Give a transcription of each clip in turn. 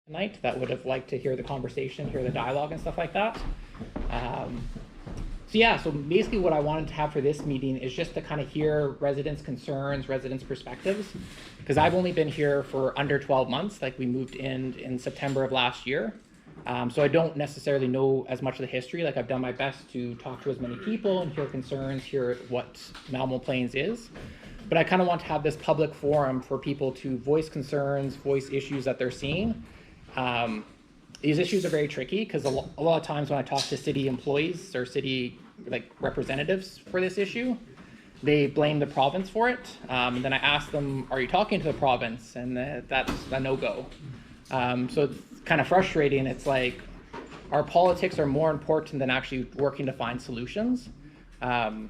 tonight that would have liked to hear the conversation, hear the dialogue and stuff like that. So basically what I wanted to have for this meeting is just to kind of hear residents' concerns, residents' perspectives, because I've only been here for under 12 months, like we moved in September of last year. So I don't necessarily know as much of the history. Like I've done my best to talk to as many people and hear concerns, hear what Malmo Plains is. But I kind of want to have this public forum for people to voice concerns, voice issues that they're seeing. These issues are very tricky because a lot of times when I talk to city employees or city representatives for this issue, they blame the province for it. And then I ask them, are you talking to the province? And that's a no-go. So it's kind of frustrating. It's like our politics are more important than actually working to find solutions. But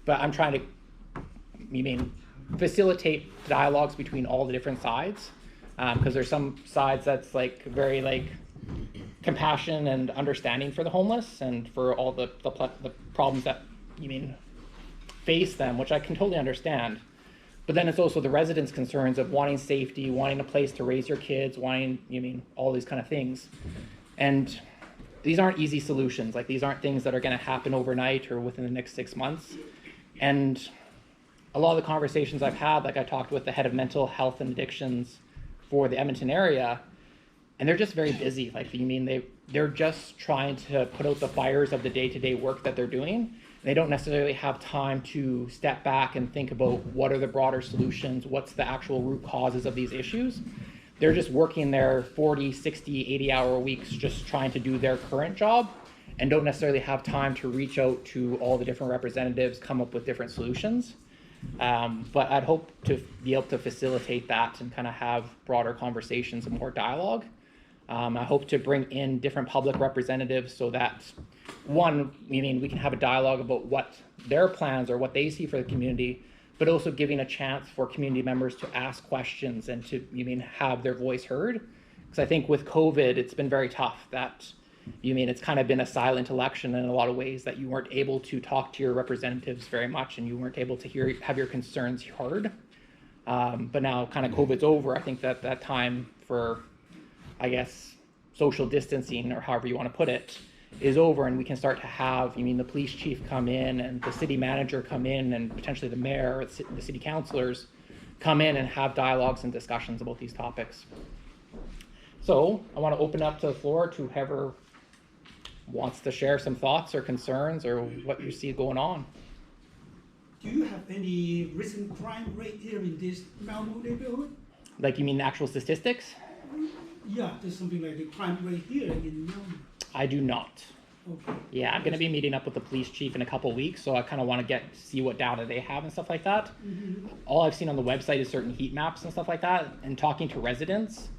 I'm trying to facilitate dialogues between all the different sides. Because there's some sides that's very compassion and understanding for the homeless and for all the problems that face them, which I can totally understand. But then it's also the residents' concerns of wanting safety, wanting a place to raise your kids, wanting all these kind of things. And these aren't easy solutions. Like these aren't things that are going to happen overnight or within the next 6 months. And a lot of the conversations I've had, like I talked with the head of mental health and addictions for the Edmonton area, and they're just very busy. They're just trying to put out the fires of the day-to-day work that they're doing. They don't necessarily have time to step back and think about what are the broader solutions, what's the actual root causes of these issues. They're just working their 40, 60, 80-hour weeks just trying to do their current job and don't necessarily have time to reach out to all the different representatives, come up with different solutions. But I'd hope to be able to facilitate that and kind of have broader conversations and more dialogue. I hope to bring in different public representatives so that, one, we can have a dialogue about what their plans or what they see for the community, but also giving a chance for community members to ask questions and to have their voice heard. Because I think with COVID, it's been very tough that it's kind of been a silent election in a lot of ways, that you weren't able to talk to your representatives very much and you weren't able to have your concerns heard. But now kind of COVID's over, I think that time for, I guess, social distancing or however you want to put it is over, and we can start to have, the police chief come in and the city manager come in and potentially the mayor, or the city councilors come in and have dialogues and discussions about these topics. So I want to open up to the floor to whoever wants to share some thoughts or concerns or what you see going on. Do you have any recent crime rate here in this Malmo neighborhood? Like you mean actual statistics? Yeah, there's something like the crime rate here in Malmo. I do not. Okay. Yeah, I'm going to be meeting up with the police chief in a couple of weeks, so I kind of want to see what data they have and stuff like that. Mm-hmm. All I've seen on the website is certain heat maps and stuff like that, and talking to residents,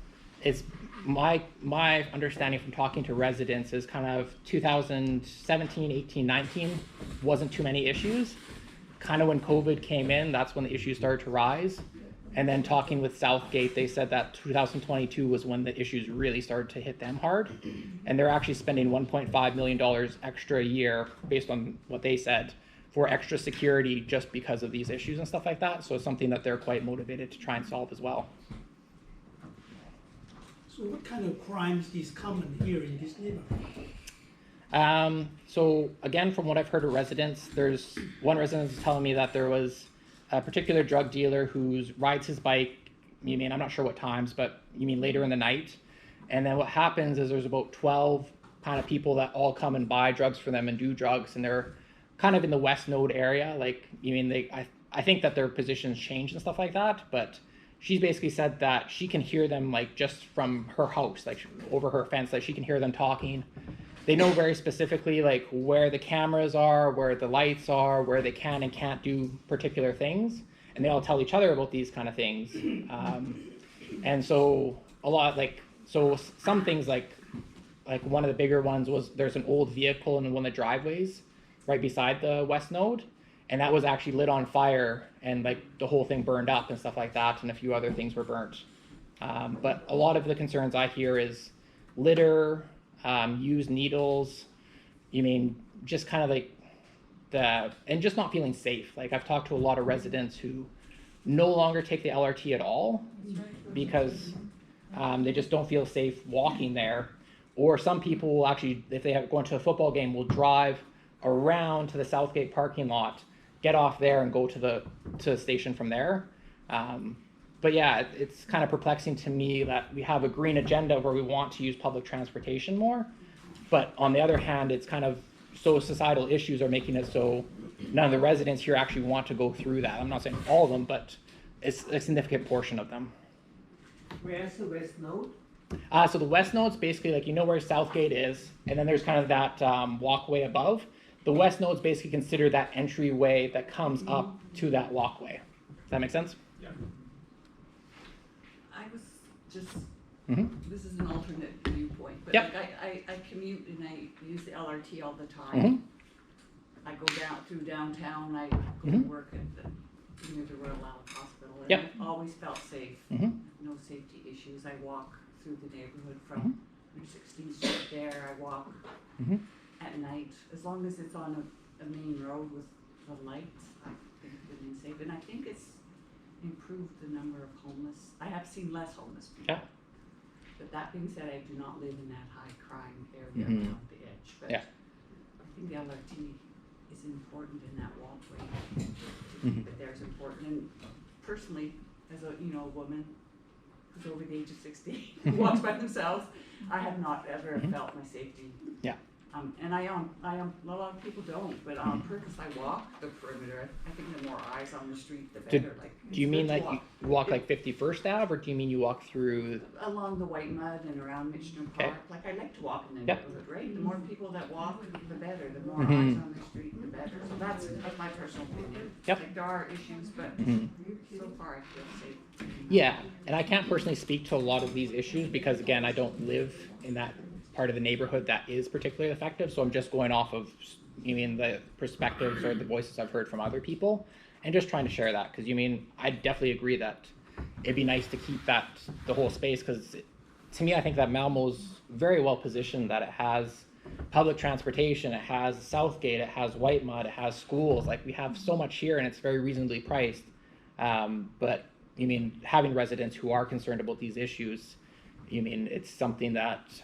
it's my understanding from talking to residents is kind of 2017, 18, 19 wasn't too many issues. Kind of when COVID came in, that's when the issues started to rise. And then talking with Southgate, they said that 2022 was when the issues really started to hit them hard. And they're actually spending $1.5 million extra a year, based on what they said, for extra security just because of these issues and stuff like that. So it's something that they're quite motivated to try and solve as well. So what kind of crimes is common here in this neighborhood? So again, from what I've heard of residents, there's one resident is telling me that there was a particular drug dealer who rides his bike, I'm not sure what times, but later in the night. And then what happens is there's about 12 kind of people that all come and buy drugs for them and do drugs. And they're kind of in the West Node area. I think that their positions change and stuff like that, but she's basically said that she can hear them just from her house, over her fence, she can hear them talking. They know very specifically where the cameras are, where the lights are, where they can and can't do particular things. And they all tell each other about these kind of things. And so a lot, so some things like one of the bigger ones was there's an old vehicle in one of the driveways right beside the West Node. And that was actually lit on fire and the whole thing burned up and stuff like that. And a few other things were burnt. But a lot of the concerns I hear is litter, used needles, just kind of and just not feeling safe. I've talked to a lot of residents who no longer take the LRT at all because They just don't feel safe walking there. Or some people will actually, if they have going to a football game, will drive around to the Southgate parking lot, get off there, and go to the station from there. But yeah, it's kind of perplexing to me that we have a green agenda where we want to use public transportation more, but on the other hand, it's kind of so societal issues are making it so none of the residents here actually want to go through that. I'm not saying all of them, but it's a significant portion of them. Where's the west node? So the west node's basically like, you know where Southgate is, and then there's kind of that walkway above. The west node's basically considered that entryway that comes up to that walkway. Does that make sense? Yeah. I was just, Mm-hmm. this is an alternate viewpoint, but Yep. like I commute and I use the LRT all the time. Mhm. I go down through downtown, I go Mhm. to work at near the Royal Alec Hospital, and Yep. I've always felt safe. Mm-hmm. No safety issues. I walk through the neighborhood Mhm. from Route 16 Street there. I walk Mm-hmm. at night, as long as it's on a main road with the lights, I think it's been safe. And I think it's improved the number of homeless. I have seen less homeless people. Yeah. But that being said, I do not live in that high crime area Mhm. around the edge. But Yeah. I think the LRT is important in that walkway. Mhm. But there's important. And personally, as a woman who's over the age of 60, who walks by themselves, I have not ever Mhm. felt my safety. Yeah. And I am, a lot of people don't, but on purpose I walk the perimeter. I think the more eyes on the street, the Do- better. Like, Do you it's mean good to like you walk like 51st Ave, or do you mean you walk through? along the White Mud and around Michener Okay. Park? Like, I like to walk in the Yep. neighborhood, right? The more people that walk, the better. The more Mhm. eyes on the street, the better. So that's my personal opinion. Yep. Like, there are issues, but Mhm. so far I feel safe. Yeah, and I can't personally speak to a lot of these issues because, again, I don't live in that part of the neighborhood that is particularly effective. So I'm just going off of, the perspectives or the voices I've heard from other people, and just trying to share that. Because I definitely agree that it'd be nice to keep the whole space. Because to me, I think that Malmo's very well positioned. That it has public transportation, it has Southgate, it has White Mud, it has schools. Like, we have so much here, and it's very reasonably priced. But having residents who are concerned about these issues, it's something that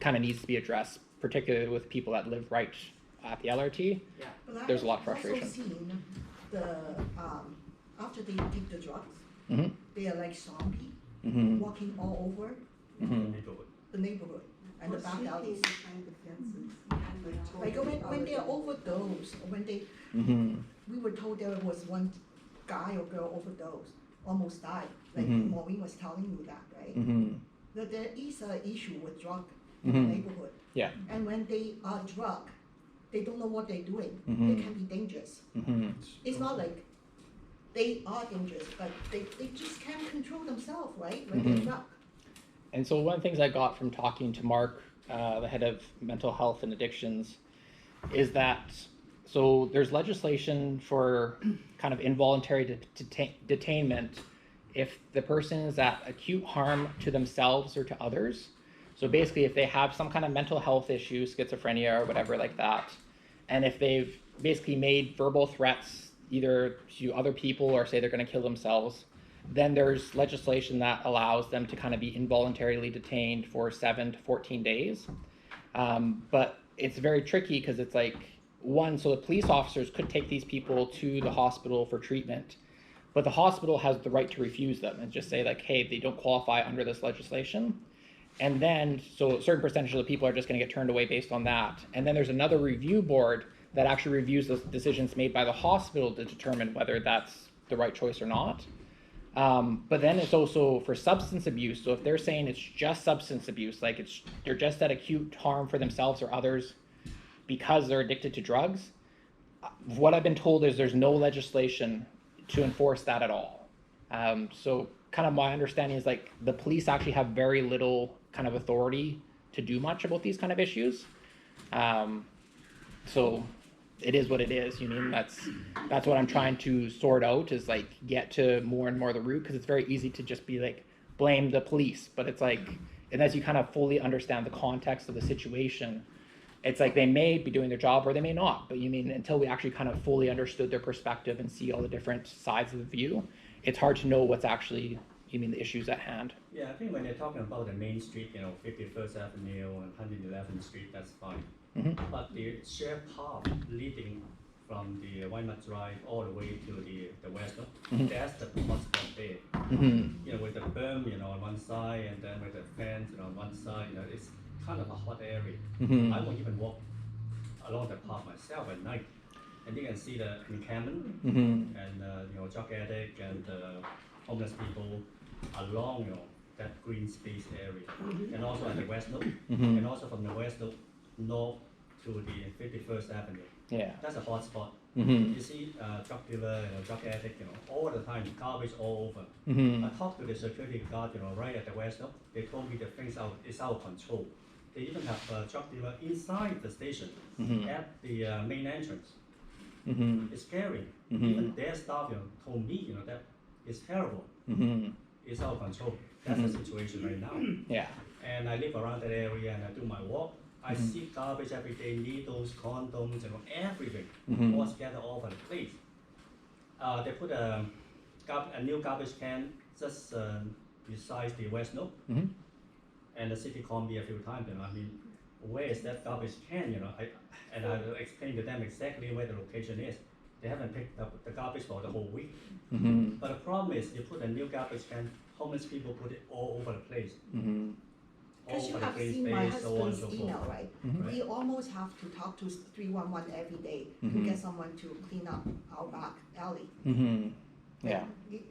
kind of needs to be addressed, particularly with people that live right at the LRT. Yeah. But I There's a lot of have frustration. also seen the, after they take the drugs, Mm-hmm. they are like zombie, Mm-hmm. walking all over Mm-hmm. the neighborhood and the back alleys. Like when they are overdosed, or when they, Mm-hmm. we were told there was one guy or girl overdosed, almost died, like Mhm. Maureen was telling you that, right? Mm-hmm. That there is an issue with drug in Mhm. the neighborhood. Yeah. And when they are drug, they don't know what they're doing. Mhm. They can be dangerous. Mm-hmm. It's not like they are dangerous, but they just can't control themselves, right? When Mhm. they're drunk. And so one of the things I got from talking to Mark, the head of mental health and addictions, is that so there's legislation for kind of involuntary detainment if the person is at acute harm to themselves or to others. So basically, if they have some kind of mental health issue, schizophrenia or whatever like that, and if they've basically made verbal threats either to other people or say they're going to kill themselves, then there's legislation that allows them to kind of be involuntarily detained for 7 to 14 days. But it's very tricky because it's like, so the police officers could take these people to the hospital for treatment, but the hospital has the right to refuse them and just say like, hey, they don't qualify under this legislation. And then, so a certain percentage of the people are just going to get turned away based on that. And then there's another review board that actually reviews the decisions made by the hospital to determine whether that's the right choice or not. But then it's also for substance abuse. So if they're saying it's just substance abuse, like they're just at acute harm for themselves or others because they're addicted to drugs, what I've been told is there's no legislation to enforce that at all. So kind of my understanding is like the police actually have very little kind of authority to do much about these kind of issues. So it is what it is. That's what I'm trying to sort out, is like get to more and more the root, because it's very easy to just be like blame the police, but it's like unless you kind of fully understand the context of the situation, it's like they may be doing their job or they may not, but until we actually kind of fully understood their perspective and see all the different sides of the view, it's hard to know what's actually you mean the issues at hand? Yeah, I think when they're talking about the main street, 51st Avenue and 111th Street, that's fine. Mhm. But the shared path leading from the Weimar Drive all the way to the West, that's the hotspot there. Mm-hmm. With the berm, on one side, and then with the fence, on one side, it's kind of a hot area. Mhm. I won't even walk along the path myself at night, and you can see the encampment Mm-hmm. and drug addict and homeless people along that green space area, and also at the West Loop, Mhm. and also from the West Loop north to the 51st Avenue. Yeah. That's a hot spot. Mm-hmm. You see drug dealer, drug addict, all the time, garbage all over. Mm-hmm. I talked to the security guard, right at the West Loop. They told me the things is out of control. They even have drug dealer inside the station Mhm. at the main entrance. Mm-hmm. It's scary. Mhm. Even their staff, told me, that it's terrible. Mm-hmm. It's out of control. That's Mhm. the situation right now. Yeah. And I live around that area and I do my walk. I Mhm. see garbage every day, needles, condoms, everything, Mhm. all scattered all over the place. They put a new garbage can just beside the West Loop, Mm-hmm. and the city called me a few times. Where is that garbage can? And I explained to them exactly where the location is. They haven't picked up the garbage for the whole week. Mm-hmm. But the problem is, you put a new garbage can, homeless people put it all over the place. Mm-hmm. All Because you over the have green seen my space, so on and husband's so forth. email, right? Mhm. We almost have to talk to 311 every day to Mhm. get someone to clean up our back alley. Mm-hmm. Yeah.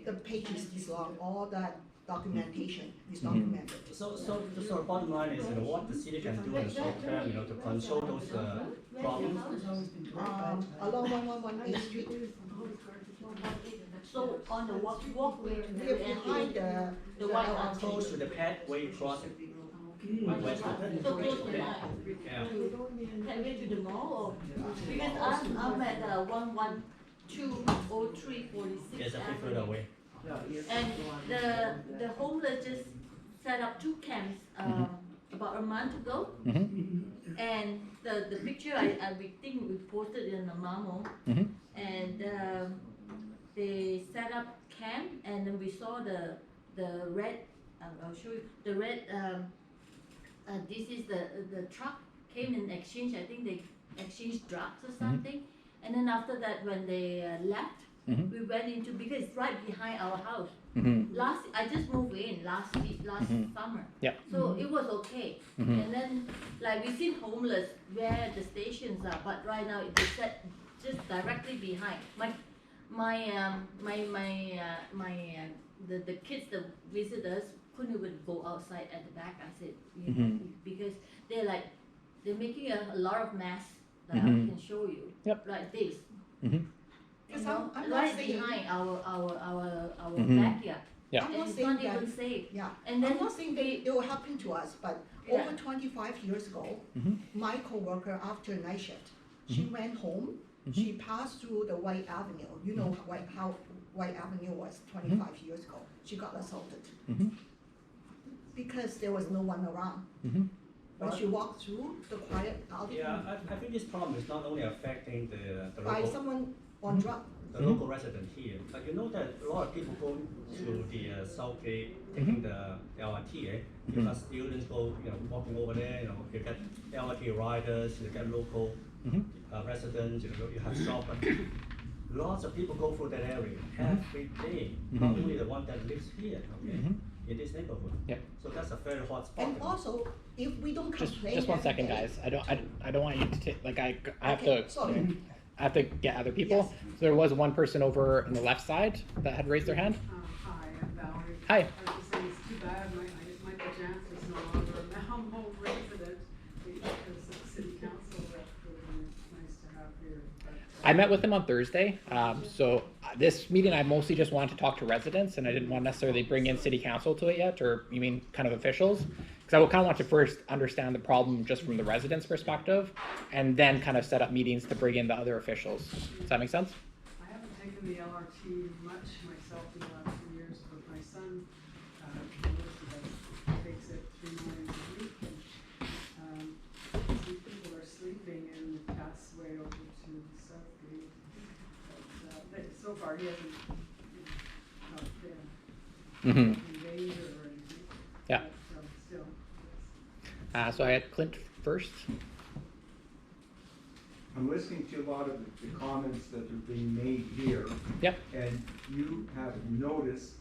The page is this long, all that documentation is Mhm. documented. So the bottom line is, what the city can do in the short term, to control those problems. Along 111 A Street, So on the walkway to we are the behind entrance, the the white LRT. arch. Close to the pathway crossing. So West Loop. close to the, Yeah. can we to the mall or, because I'm at 1120346. It's a bit further away. And the homeless just set up 2 camps, about a month ago. Mm-hmm. And the picture I we think we posted in the Malmo, Mm-hmm. and they set up camp, and then we saw the red. I'll show you the red. This is the truck came in exchange. I think they exchanged drugs or something. And then after that, when they left, Mhm. we went into, because it's right behind our house. Mm-hmm. I just moved in last Mhm. summer. Yep. So it was okay. Mhm. And then like we seen homeless where the stations are, but right now it is set just directly behind. The kids, the visitors couldn't even go outside at the back. I said, Mhm. because they're making a lot of mess that I Mhm. can show you. Yep. Like this. Mm-hmm. Because I'm not Right saying- behind our Mhm. backyard. Yeah. I'm And not it's saying not even that, safe. yeah, And then I'm not saying that it will happen to us, but Yeah. over 25 years ago, Mhm. my coworker after night shift, she went home, she passed through the White Avenue, how White Avenue was 25 years ago, she got assaulted. Mm-hmm. Because there was no one around. Mm-hmm. When she walked through the quiet alley Yeah, I think this problem is not only affecting the by local, someone on drug, the local resident here, but you know that a lot of people go to the Southgate taking the LRT, You got students go, walking over there, you get LRT riders, you get local residents, you have shoppers. Lots of people go through that area every day, not only the one that lives here, in this neighborhood. Yep. So that's a very hot spot. and also, if we don't complain. Just one every second, day- guys. I don't want you to take, like, I have Okay, to, sorry. I have to get other people. Yes. So there was one person over in the left side that had raised their hand. Hi, I'm Valerie. Hi. I was just saying, it's too bad, Michael Jansen is no longer a Malmo resident, because the city council rep would have been nice to have here. But, I met with him on Thursday. So this meeting, I mostly just wanted to talk to residents, and I didn't want to necessarily bring in city council to it yet, or you mean kind of officials? Because I would kind of want to first understand the problem just from the residents' perspective, and then kind of set up meetings to bring in the other officials. Does that make sense? I haven't taken the LRT much myself in the last few years, but my son, takes it 3 mornings a week, and, some people are sleeping in the pathway over to Southgate. But so far, he hasn't, not been. Mm-hmm. So I had Clint first. I'm listening to a lot of the comments that are being made here. Yep. And you have noticed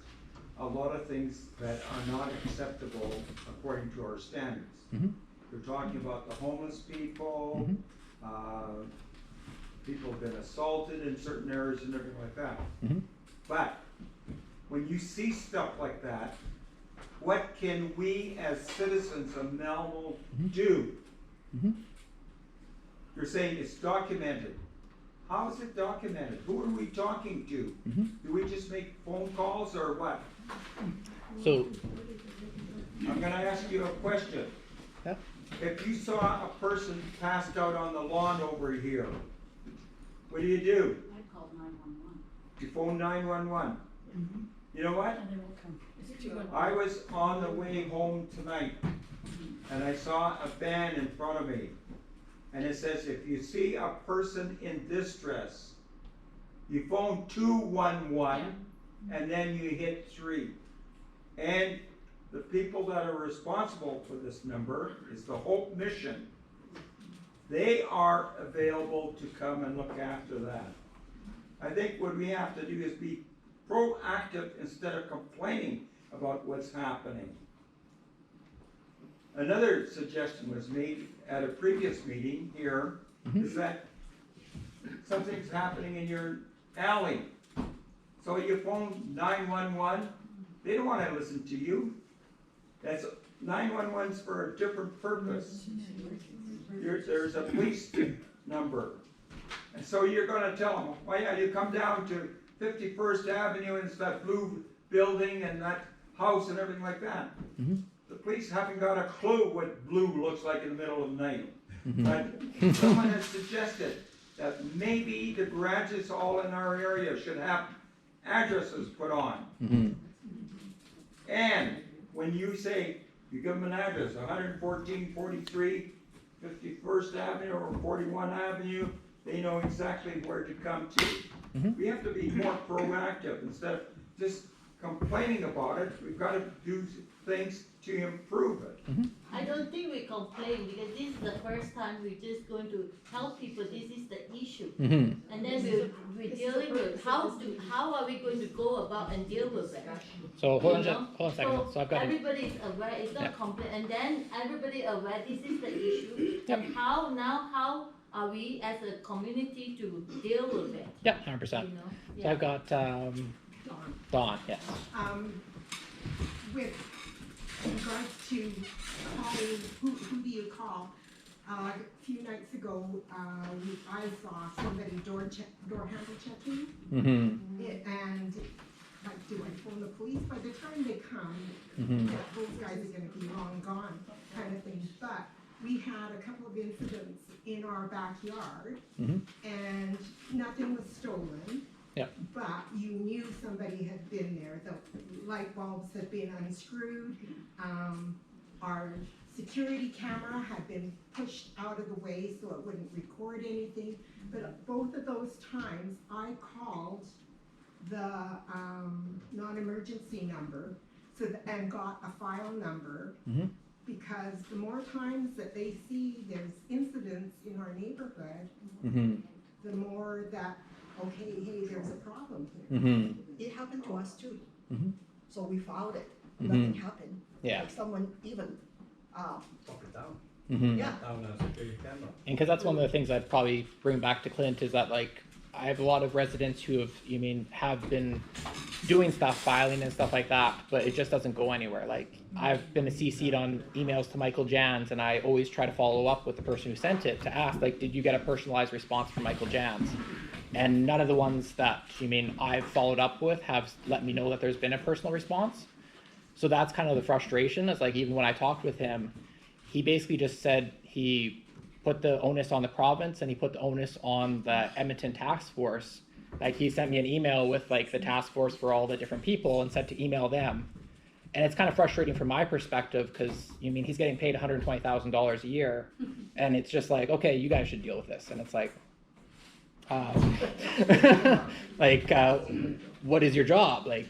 a lot of things that are not acceptable according to our standards. Mhm. You're talking about the homeless people, Mhm. people have been assaulted in certain areas and everything like that. Mhm. But when you see stuff like that, what can we as citizens of Malmo do? Mhm. You're saying it's documented. How is it documented? Who are we talking to? Mhm. Do we just make phone calls or what? So, I'm gonna ask you a question. yeah. If you saw a person passed out on the lawn over here, what do? I called 911. You phone 911. You know what? And they will come. I was on the way home tonight and I saw a van in front of me. And it says, if you see a person in distress, you phone 211 and then you hit 3. And the people that are responsible for this number is the Hope Mission. They are available to come and look after that. I think what we have to do is be proactive instead of complaining about what's happening. Another suggestion was made at a previous meeting here, is that something's happening in your alley. So you phone 911, they don't want to listen to you. That's 911's for a different purpose. There's a police number. And so you're gonna tell them, oh yeah, you come down to 51st Avenue and it's that blue building and that house and everything like that. Mhm. The police haven't got a clue what blue looks like in the middle of the night. Mhm. But someone has suggested that maybe the garages all in our area should have addresses put on. Mhm. And when you say, you give them an address, 114, 43, 51st Avenue or 41 Avenue, they know exactly where to come to. Mhm. We have to be more proactive instead of just complaining about it. We've got to do things to improve it. I don't think we complain because this is the first time we're just going to help people, this is the issue. Mhm. And then we're dealing with how are we going to go about and deal with it? So hold on, You know? hold on a second. So I've got. Everybody is aware, it's Yeah. not complaint, and then everybody aware this is the issue. Yep. And how are we as a community to deal with it, Yep, you 100%. know? So Yeah. I've got Dawn. Yes. With regards to calling, who do you call? A few nights ago, I saw somebody door handle checking, Mhm. and like, do I phone the police? By the time they come, Mhm. those guys are gonna be long gone, kind of thing. But we had a couple of incidents in our backyard, Mhm. and nothing was stolen. Yeah. But you knew somebody had been there, the light bulbs had been unscrewed, our security camera had been pushed out of the way so it wouldn't record anything. But both of those times, I called the, non-emergency number, and got a file number. Mhm. Because the more times that they see there's incidents in our neighborhood, Mhm. the more that, okay, hey, there's a problem here. Mhm. It happened to us too. Mhm. So we filed it, Mhm. nothing happened. Yeah. Like someone even, Talk it down. Mhm. yeah, Down security camera. And because that's one of the things I'd probably bring back to Clint is that, like, I have a lot of residents who have been doing stuff, filing and stuff like that, but it just doesn't go anywhere. Like, I've been CC'd on emails to Michael Jans, and I always try to follow up with the person who sent it to ask, like, did you get a personalized response from Michael Jans? And none of the ones that I've followed up with have let me know that there's been a personal response. So that's kind of the frustration. Is like, even when I talked with him, he basically just said he put the onus on the province and he put the onus on the Edmonton task force. Like, he sent me an email with like the task force for all the different people and said to email them. And it's kind of frustrating from my perspective because he's getting paid $120,000 a year, and it's just like, okay, you guys should deal with this. And it's like, what is your job? Like,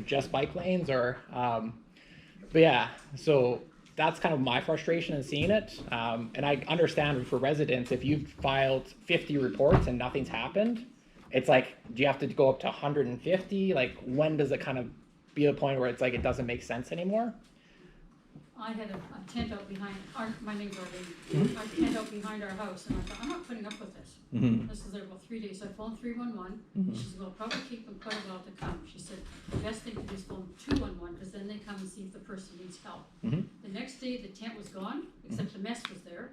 just bike lanes or, but yeah. So that's kind of my frustration in seeing it. And I understand for residents, if you've filed 50 reports and nothing's happened, it's like, do you have to go up to 150? Like, when does it kind of be a point where it's like it doesn't make sense anymore? I had a tent out behind my neighbor, a tent out behind our house, and I thought, I'm not putting up with this. This is there about 3 days, so I phoned 311, she said, well, probably take them quite a while to come. She said, the best thing to do is phone 211, because then they come and see if the person needs help. The next day, the tent was gone, except the mess was there.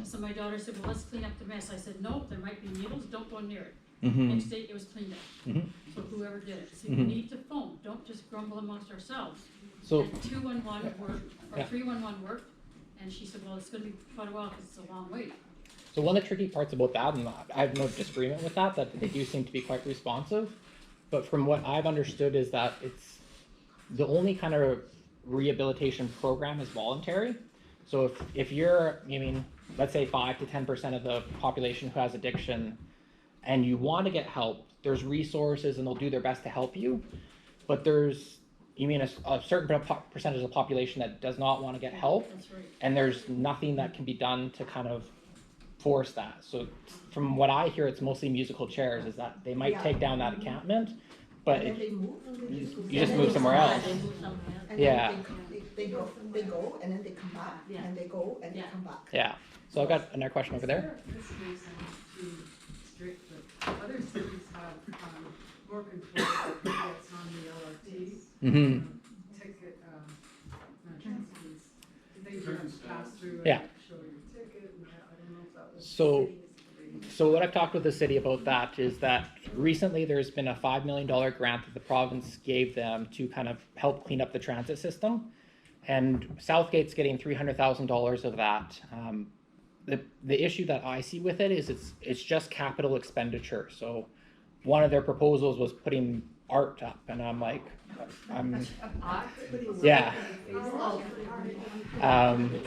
So my daughter said, well, let's clean up the mess. I said, no, there might be needles, don't go near it. Next day, it was cleaned up. So whoever did it, so you need to phone, don't just grumble amongst ourselves. So, And 211 worked, or Yeah. 311 worked, and she said, well, it's gonna be quite a while, because it's a long wait. so one of the tricky parts about that, and I have no disagreement with that they do seem to be quite responsive. But from what I've understood is that it's the only kind of rehabilitation program is voluntary. So if you're, let's say 5 to 10% of the population who has addiction, and you want to get help, there's resources and they'll do their best to help you. But there's, a certain percentage of the population that does not want to get help, That's right. and there's nothing that can be done to kind of force that. So from what I hear, it's mostly musical chairs, is that they might Yeah. take down that encampment, but And then they move, and they just go. you just move somewhere else. They move somewhere else. And then Yeah. they go, and then they come back, Yeah. and they go, and they Yeah. come back. Yeah. So I've got another question over there. This may sound too strict, but other cities have more control over who gets on the LRT. Mm-hmm. Ticket, not fees. They just pass through Yeah. and show your ticket, and I don't know if that was. So what I've talked with the city about that is that recently there's been a $5 million grant that the province gave them to kind of help clean up the transit system. And Southgate's getting $300,000 of that. The issue that I see with it is it's just capital expenditure. So one of their proposals was putting art up, and I'm like, yeah.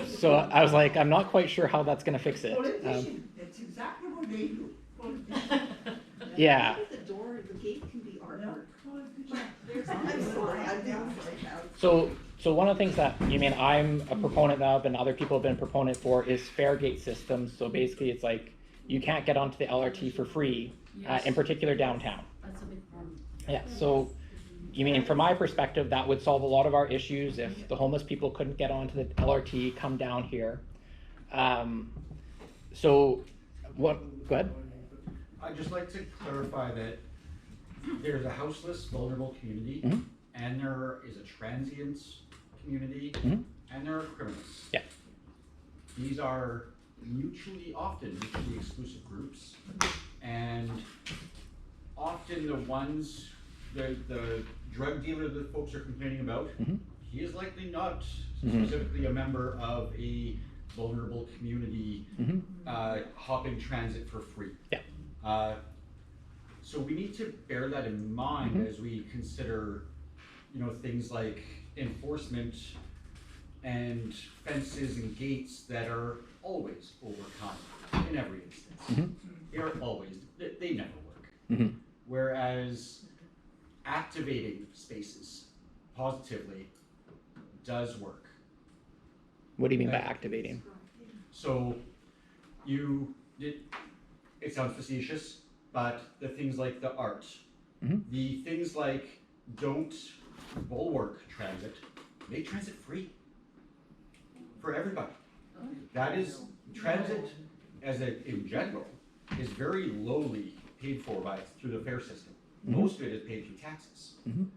So I was like, I'm not quite sure how that's gonna fix it. Politician, that's exactly what they do. Yeah. The door, the gate can be artwork. I'm sorry, I didn't say that. So one of the things that I'm a proponent of, and other people have been proponent for, is fare gate systems. So basically, it's like you can't get onto the LRT for free, Yes. in particular downtown. That's a big problem. Yeah. So, from my perspective, that would solve a lot of our issues if the homeless people couldn't get onto the LRT, come down here. So, what? Go ahead. I'd just like to clarify that there's a houseless, vulnerable community, Mhm. and there is a transient community, Mhm. and there are criminals. Yeah. These are often mutually exclusive groups, and often the ones, the drug dealer that folks are complaining about, Mhm. he is likely not Mhm. specifically a member of a vulnerable community Mhm. hopping transit for free. Yeah. So we need to bear that in mind Mhm. as we consider, things like enforcement and fences and gates that are always overcome in every instance. Mhm. They never work. Mhm. Whereas activating spaces positively does work. What do you mean by activating? So it sounds facetious, but the things like the art, Mhm. the things like don't bulwark transit, make transit free for everybody. That is, transit in general is very lowly paid for through the fare system. Mhm. Most of it is paid through taxes. Mhm.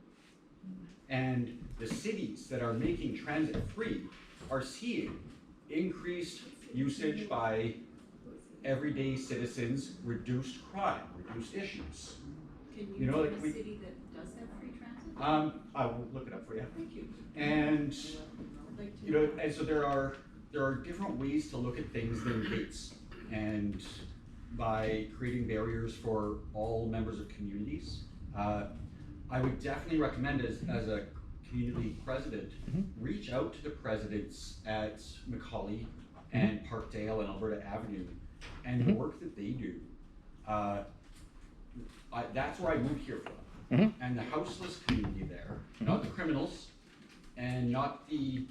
And the cities that are making transit free are seeing increased usage by everyday citizens, reduced crime, reduced issues. Can You you know, name like a we- city that does have free transit? I will look it up for you. Thank you. And I'd like to and so there are different ways to look at things than gates, and by creating barriers for all members of communities, I would definitely recommend as a community president, Mhm. reach out to the presidents at Macaulay and Parkdale and Alberta Avenue, and the Mhm. work that they do. That's where I moved here from. Mhm. And the houseless community there, not the criminals, and not the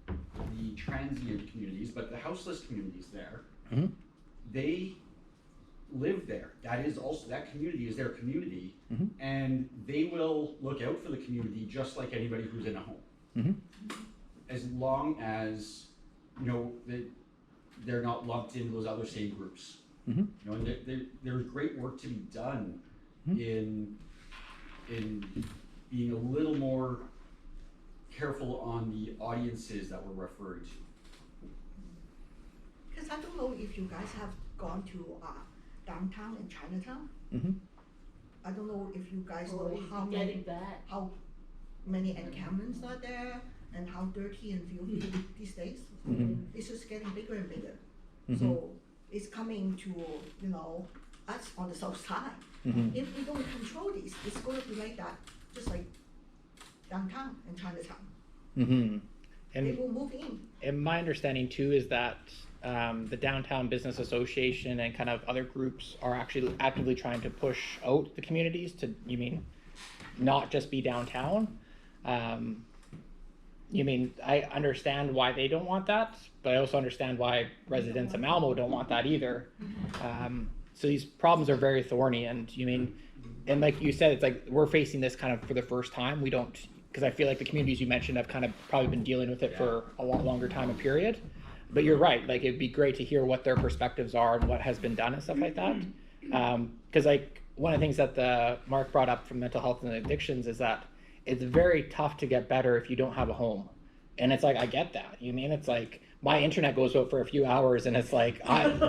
the transient communities, but the houseless communities there, Mhm. they live there. That is also, that community is their community, Mhm. and they will look out for the community just like anybody who's in a home. Mhm. As long as, you know, they're not lumped into those other same groups. Mhm. You know, and there's great work to be done Mhm. in being a little more careful on the audiences that we're referring to. Because I don't know if you guys have gone to downtown and Chinatown. Mhm. I don't know if you guys Or know is how it getting many, bad? how many encampments are there and how dirty and filthy these days. Mhm. It's just getting bigger and bigger. Mhm. So it's coming to, you know, us on the south side. Mhm. If we don't control this, it's going to be like that, just like downtown and Chinatown. Mhm. They And will move in. And my understanding too is that the Downtown Business Association and kind of other groups are actually actively trying to push out the communities to, you mean, not just be downtown. You mean, I understand why they don't want that, but I also understand why residents of Malmo don't want that either. So these problems are very thorny, and you mean, and like you said, it's like we're facing this kind of for the first time. We don't, because I feel like the communities you mentioned have kind of probably been dealing with it for a lot longer time and period. But you're right, like it'd be great to hear what their perspectives are and what has been done and stuff like that. Because like one of the things that the Mark brought up from mental health and addictions is that it's very tough to get better if you don't have a home. And it's like, I get that. You mean, it's like my internet goes out for a few hours and it's like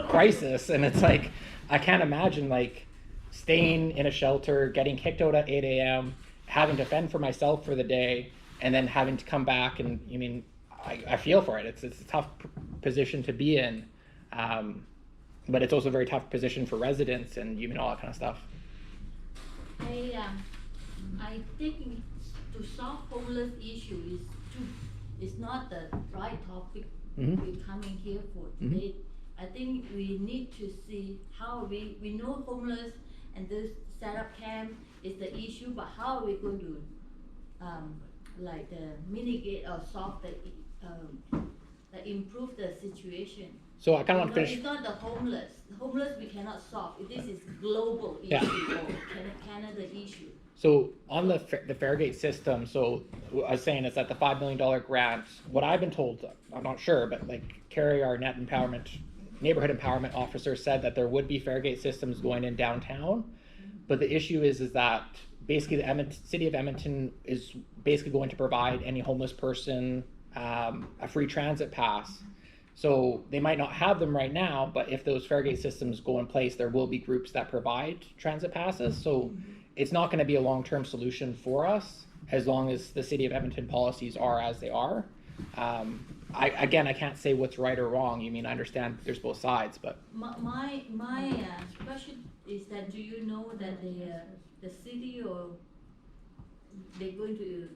crisis. And it's like, I can't imagine like staying in a shelter, getting kicked out at 8 a.m., having to fend for myself for the day, and then having to come back. And you mean, I feel for it. It's a tough position to be in. But it's also a very tough position for residents and you mean all that kind of stuff. I think to solve homeless issue is not the right topic we're coming here for today. I think we need to see how we know homeless and this setup camp is the issue, but how are we going to mitigate or solve improve the situation? So I kind of want to finish. It's not the homeless. The homeless we cannot solve. This is global issue Yeah. or Canada issue. So on the Fairgate system, so I was saying is that the $5 million grant, what I've been told, I'm not sure, but like Carrie, our neighborhood empowerment officer said that there would be Fairgate systems going in downtown. But the issue is that basically the city of Edmonton is basically going to provide any homeless person a free transit pass. So they might not have them right now, but if those Fairgate systems go in place, there will be groups that provide transit passes. So it's not going to be a long-term solution for us as long as the city of Edmonton policies are as they are. I can't say what's right or wrong. You mean, I understand there's both sides, but My question is that do you know that the city or they're going to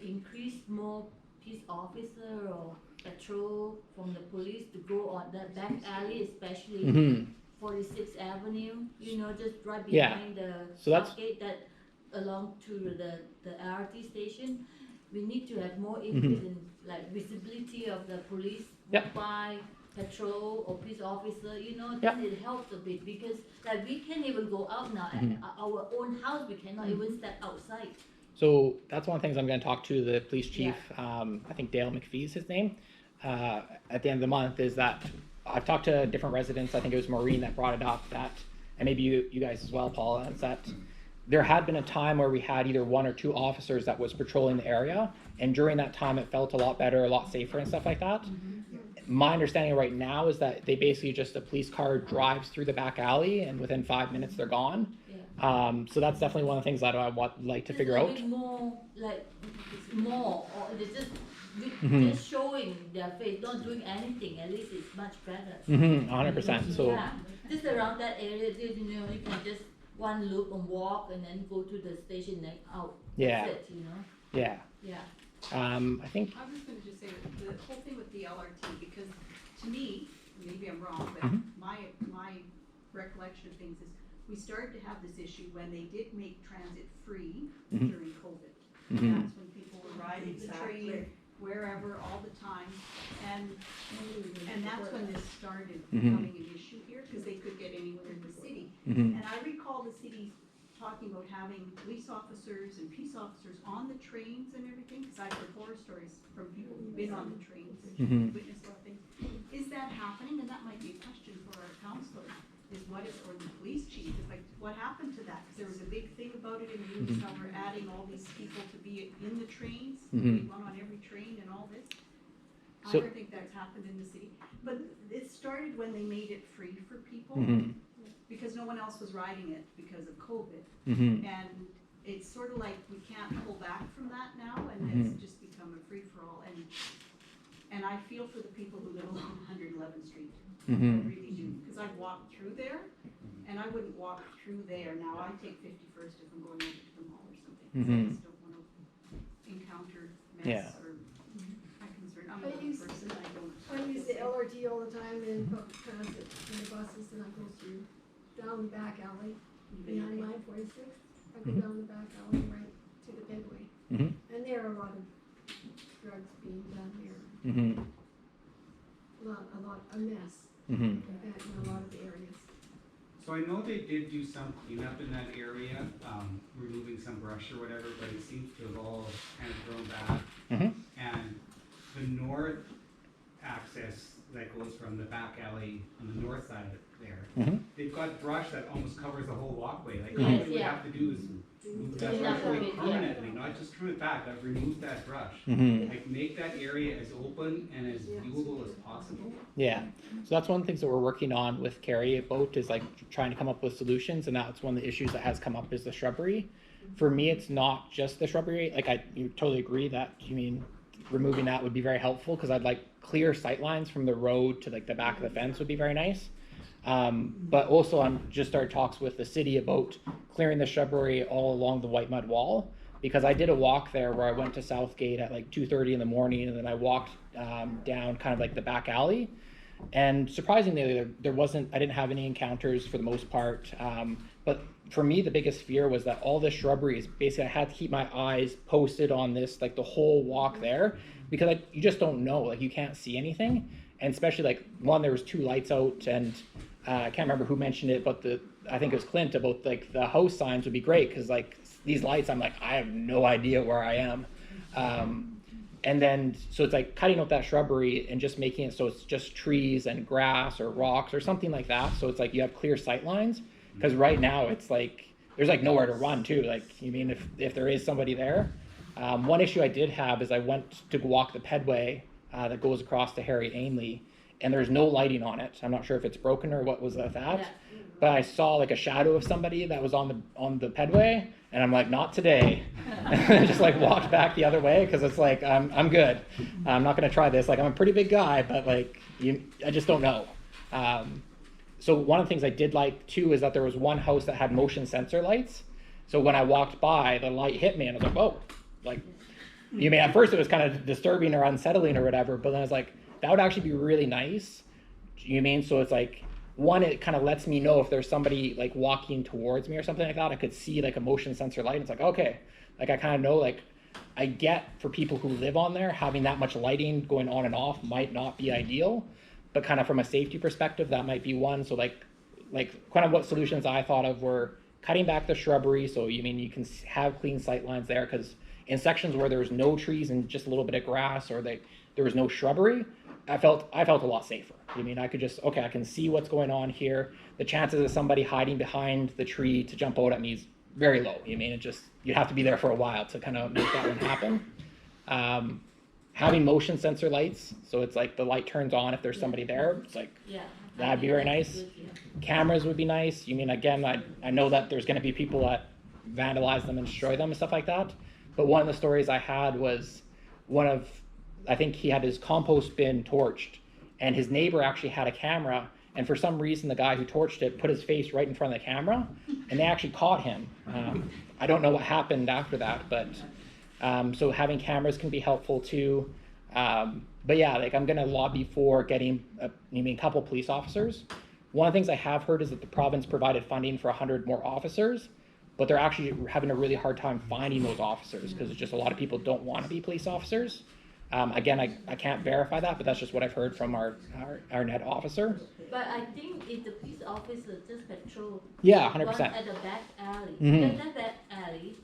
increase more peace officer or patrol from the police to go on that back alley, especially 46th Avenue, you know, just right behind the So that's- gate that along to the LRT station. We need to have more increase in like visibility of the police Yep. by patrol or police officer, you know, then it helps a bit because like we can't even go out now. At our own house, we cannot even step outside. So that's one of the things I'm going to talk to the police chief, I think Dale McPhee is his name, at the end of the month, is that I've talked to different residents. I think it was Maureen that brought it up, that, and maybe you guys as well, Paula, is that there had been a time where we had either one or two officers that was patrolling the area, and during that time it felt a lot better, a lot safer and stuff like that. My understanding right now is that they basically just, a police car drives through the back alley and within 5 minutes they're gone. So that's definitely one of the things that I would like to figure a out. bit more like more, or it's just just showing their face, not doing anything. At least it's much better. 100%. So Yeah, just around that area, you know, you can just one loop and walk, and then go to the station and out. Yeah. That's it, you know. yeah, Yeah. I think I was gonna just say that the whole thing with the LRT, because to me, maybe I'm wrong, but my recollection of things is we started to have this issue when they did make transit free during COVID. That's when people were riding the train wherever, all the time. And that's when this started Mhm. becoming an issue here, because they could get anywhere in the city. Mhm. And I recall the city talking about having police officers and peace officers on the trains and everything, because I've heard horror stories from people who've been on the trains and Mhm. witnessed a lot of things. Is that happening? And that might be a question for our counselor, or the police chief, is like, what happened to that? Because there was a big thing about it in the news, how we're adding all these people to be in the trains, Mhm. one on every train and all this. So- I don't think that's happened in the city, but it started when they made it free for people, Mhm. because no one else was riding it because of COVID. Mhm. And it's sort of like we can't pull back from that now, and Mhm. it's just become a free-for-all. And I feel for the people who live along 111th Street. I Mhm. really do, because I've walked through there, and I wouldn't walk through there. Now, I take 51st if I'm going over to the mall or something, because I Mhm. just don't want to encounter Yeah. mess or I'm concerned. I'm I a use- person, I don't. I use the LRT all the time in public transit, in the buses, and I go through, down the back alley, behind line 46. I go Mhm. down the back alley right to the Bedway. Mhm. And there are a lot of drugs being done there, Mhm. a mess, Mhm. in a lot of areas. So I know they did do some cleanup in that area, removing some brush or whatever, but it seems to have all kind of grown back. Mhm. And the north access that goes from the back alley on the north side of it there, Mhm. they've got brush that almost covers the whole walkway. Like, Yes, all we would yeah. have to do is move that Clean brush up a away bit, yeah. permanently, not just trim it back, but remove that brush. Mhm. Like, make that area as open and as viewable as possible. Yeah, so that's one of the things that we're working on with Carrie about is like trying to come up with solutions, and that's one of the issues that has come up is the shrubbery. For me, it's not just the shrubbery. Like you totally agree that you mean removing that would be very helpful because I'd like clear sight lines from the road to like the back of the fence would be very nice. But also I'm just started talks with the city about clearing the shrubbery all along the white mud wall, because I did a walk there where I went to Southgate at like 2:30 in the morning, and then I walked down kind of like the back alley, and surprisingly I didn't have any encounters for the most part, but for me the biggest fear was that all this shrubbery is basically I had to keep my eyes posted on this like the whole walk there, because you just don't know, like you can't see anything, and especially like one, there was 2 lights out, and I can't remember who mentioned it, but I think it was Clint, about like the house signs would be great because like these lights, I'm like, I have no idea where I am. And then, so it's like cutting out that shrubbery and just making it so it's just trees and grass or rocks or something like that. So it's like you have clear sight lines, because right now it's like, there's like nowhere to run too. Like, you mean if there is somebody there. One issue I did have is I went to walk the pedway that goes across to Harry Ainley, and there's no lighting on it. I'm not sure if it's broken or what was with that. Yeah. But I saw like a shadow of somebody that was on the pedway, and I'm like, not today. I just like walked back the other way because it's like I'm good. I'm not gonna try this. Like I'm a pretty big guy, but like I just don't know. So one of the things I did like too is that there was one house that had motion sensor lights. So when I walked by, the light hit me, and I was like, whoa, like. You mean at first it was kind of disturbing or unsettling or whatever, but then I was like, that would actually be really nice. You mean? So it's like, one, it kind of lets me know if there's somebody like walking towards me or something like that. I could see like a motion sensor light. It's like, okay, like I kind of know, like I get for people who live on there, having that much lighting going on and off might not be ideal, but kind of from a safety perspective, that might be one. So like kind of what solutions I thought of were cutting back the shrubbery. So you mean you can have clean sight lines there, because in sections where there was no trees and just a little bit of grass, or there was no shrubbery, I felt a lot safer. I mean, I could just, okay, I can see what's going on here. The chances of somebody hiding behind the tree to jump out at me is very low. You mean, you have to be there for a while to kind of make that one happen. Having motion sensor lights, so it's like the light turns on if there's somebody there. It's like, Yeah. that'd be very nice. Good, yeah. Cameras would be nice. You mean, again, I know that there's going to be people that vandalize them and destroy them and stuff like that. But one of the stories I had was I think he had his compost bin torched, and his neighbor actually had a camera, and for some reason the guy who torched it put his face right in front of the camera, and they actually caught him. I don't know what happened after that, but so having cameras can be helpful too. But yeah, like I'm gonna lobby for getting a couple police officers. One of the things I have heard is that the province provided funding for 100 more officers, but they're actually having a really hard time finding those officers because it's just a lot of people don't want to be police officers. Again, I can't verify that, but that's just what I've heard from our net officer. But I think if the police officer just patrol. Yeah, one 100%. at the back alley, Mhm. because that back alley,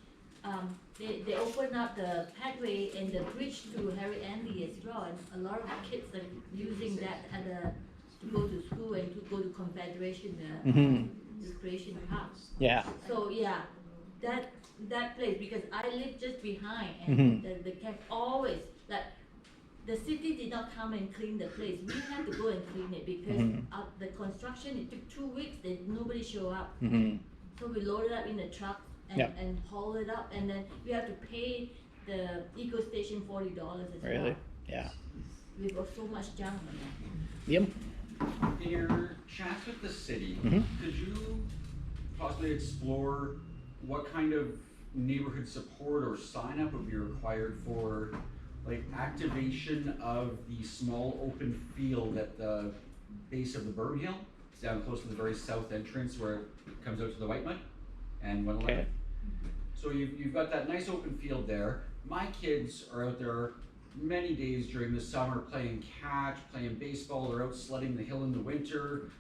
they open up the pathway and the bridge to Harry Andy as well, and a lot of kids are using that to go to school and to go to Confederation, Mhm. Recreation Park. Yeah. So yeah, that place, because I live just behind, and Mhm. the camp always, like, the city did not come and clean the place. We had to go and clean it because Mhm. the construction, it took 2 weeks, nobody showed up. Mhm. So we loaded up in the truck and, Yep. and haul it up, and then we have to pay the eco station $40 as well. Really? Yeah. We got so much junk on that. Yep. In your chats with the city, Mhm. could you possibly explore what kind of neighborhood support or sign up would be required for like activation of the small open field at the base of the Burn Hill? It's down close to the very south entrance where it comes out to the White Mud and 111. Okay. So you've got that nice open field there. My kids are out there many days during the summer playing catch, playing baseball. They're out sledding the hill in the winter.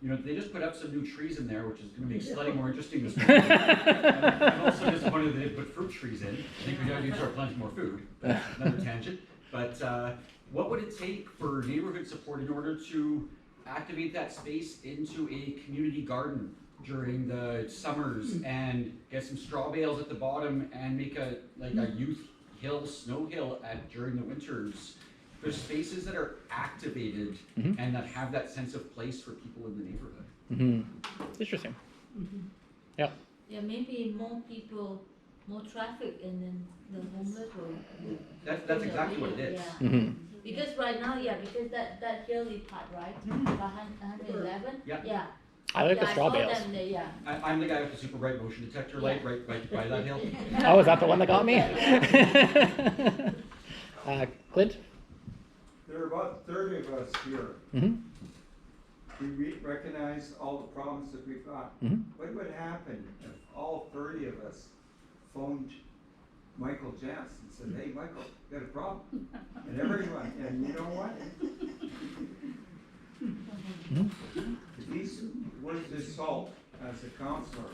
You know, they just put up some new trees in there, which is going to make sledding more interesting this morning. I'm also disappointed that they put fruit trees in. I think we got to start planting more food. But another tangent. But what would it take for neighborhood support in order to activate that space into a community garden during the summers and get some straw bales at the bottom and make a youth hill, snow hill during the winters? There's spaces that are activated and that have that sense of place for people in the neighborhood. Mm-hmm. Interesting. Yep. Yeah, maybe more people, more traffic, and then the homeless will. That's exactly what it is. Yeah. Mm-hmm. Because right now, because that hilly part, right? 111. Yeah. Yeah. I like the I straw saw bales. them there, yeah. I'm the guy with the super bright motion detector light right by that hill. Oh, is that the one that got me? Clint? There are about 30 of us here. Mm-hmm. We recognize all the problems that we've got. Mm-hmm. What would happen if all 30 of us phoned Michael Jantz and said, "Hey, Michael, you got a problem?" And everyone, and you know what? If he's worth his salt as a counselor,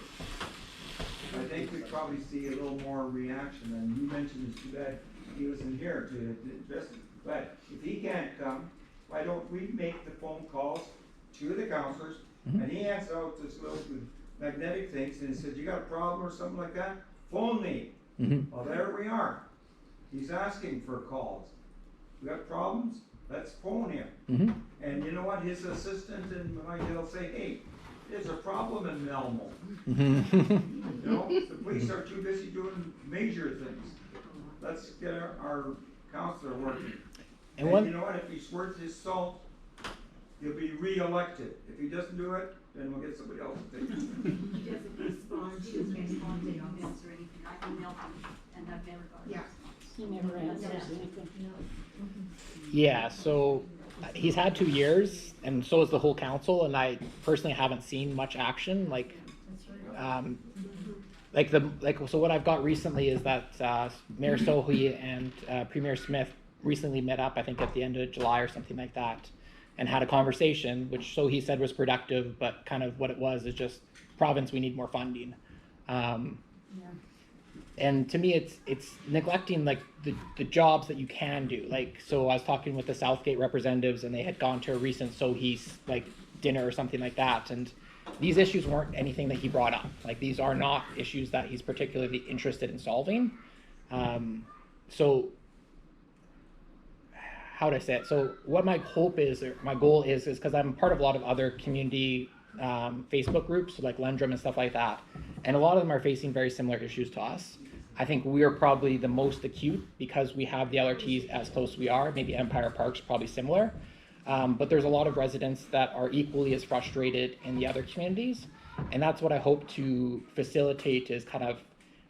I think we'd probably see a little more reaction. And you mentioned it's too bad he wasn't here to address it. But if he can't come, why don't we make the phone calls to the counselors? And he hands out this little magnetic things and he said, "You got a problem or something like that? Phone me." Well, there we are. He's asking for calls. We got problems? Let's phone him. And you know what? His assistant and he'll say, "Hey, there's a problem in Malmo." You know, the police are too busy doing major things. Let's get our counselor working. And you know what? If he's worth his salt, he'll be re-elected. If he doesn't do it, then we'll get somebody else to take it. He doesn't respond, he doesn't respond to emails or anything. I emailed him and I've never got a Yeah. response. He never answers anything. Yeah, so he's had 2 years, and so has the whole council, and I personally haven't seen much action. So what I've got recently is that Mayor Sohi and Premier Smith recently met up, I think at the end of July or something like that, and had a conversation, which Sohi said was productive, but kind of what it was is just, province, we need more funding. And to me, it's neglecting like the jobs that you can do. Like, so I was talking with the Southgate representatives, and they had gone to a recent Sohi's like dinner or something like that, and these issues weren't anything that he brought up. Like, these are not issues that he's particularly interested in solving. So how would I say it? So what my hope is, or my goal is because I'm part of a lot of other community Facebook groups, like Lendrum and stuff like that, and a lot of them are facing very similar issues to us. I think we are probably the most acute because we have the LRTs as close as we are. Maybe Empire Park's probably similar. But there's a lot of residents that are equally as frustrated in the other communities. And that's what I hope to facilitate, is kind of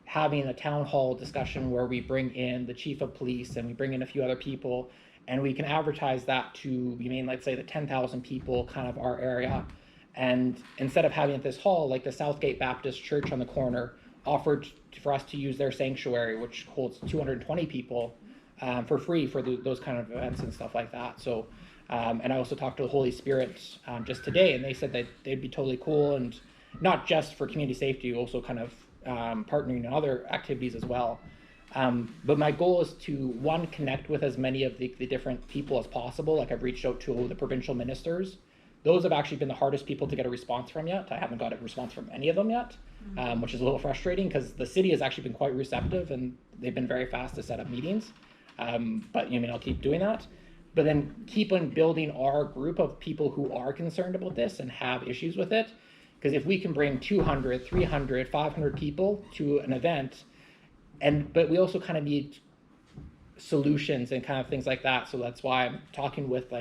having a town hall discussion where we bring in the chief of police and we bring in a few other people, and we can advertise that to, let's say the 10,000 people kind of our area. And instead of having it at this hall, like the Southgate Baptist Church on the corner offered for us to use their sanctuary, which holds 220 people, for free for those kind of events and stuff like that. So, and I also talked to the Holy Spirit just today, and they said that they'd be totally cool, and not just for community safety, also kind of partnering in other activities as well. But my goal is to, one, connect with as many of the different people as possible. Like I've reached out to the provincial ministers. Those have actually been the hardest people to get a response from yet. I haven't got a response from any of them yet, which is a little frustrating because the city has actually been quite receptive and they've been very fast to set up meetings. But I'll keep doing that. But then keep on building our group of people who are concerned about this and have issues with it. Because if we can bring 200, 300, 500 people to an event, but we also kind of need solutions and kind of things like that. So that's why I'm talking with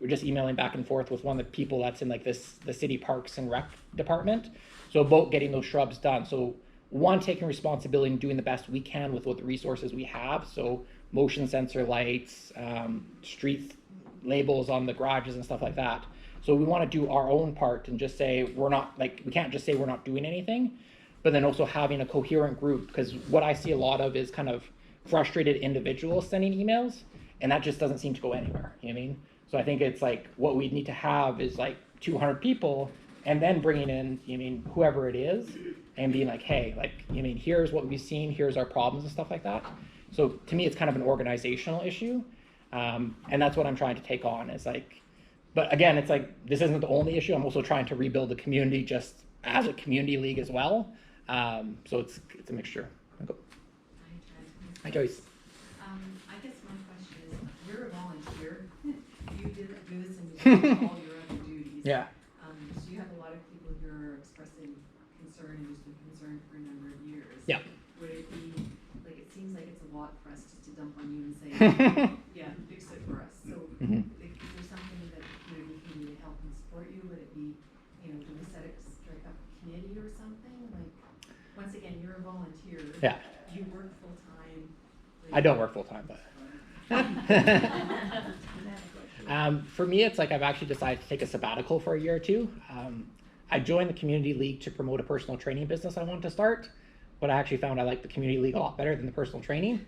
we're just emailing back and forth with one of the people that's in the city parks and rec department. So about getting those shrubs done. So one, taking responsibility and doing the best we can with what the resources we have. So motion sensor lights, street labels on the garages and stuff like that. So we want to do our own part and just say we can't just say we're not doing anything, but then also having a coherent group, because what I see a lot of is kind of frustrated individuals sending emails, and that just doesn't seem to go anywhere. You know what I mean? So I think it's what we need to have is 200 people, and then bringing in whoever it is, and being hey, here's what we've seen, here's our problems and stuff like that. So to me, it's kind of an organizational issue, and that's what I'm trying to take on. Is but again, it's this isn't the only issue. I'm also trying to rebuild the community just as a community league as well. So it's a mixture. Hi, Joyce. I guess my question is, you're a volunteer. You do this and all your other duties. Yeah. So you have a lot of people who are expressing concern and who's been concerned for a number of years. Yeah. Would it be, it seems like it's a lot for us just to dump on you and say, yeah, fix it for us. So is there something that the community can do to help and support you? Would it be, do we strike up a committee or something? Once again, you're a volunteer. Yeah. Do you work full time? I don't work full time, but for me, it's I've actually decided to take a sabbatical for a year or two. I joined the community league to promote a personal training business I wanted to start, but I actually found I like the community league a lot better than the personal training.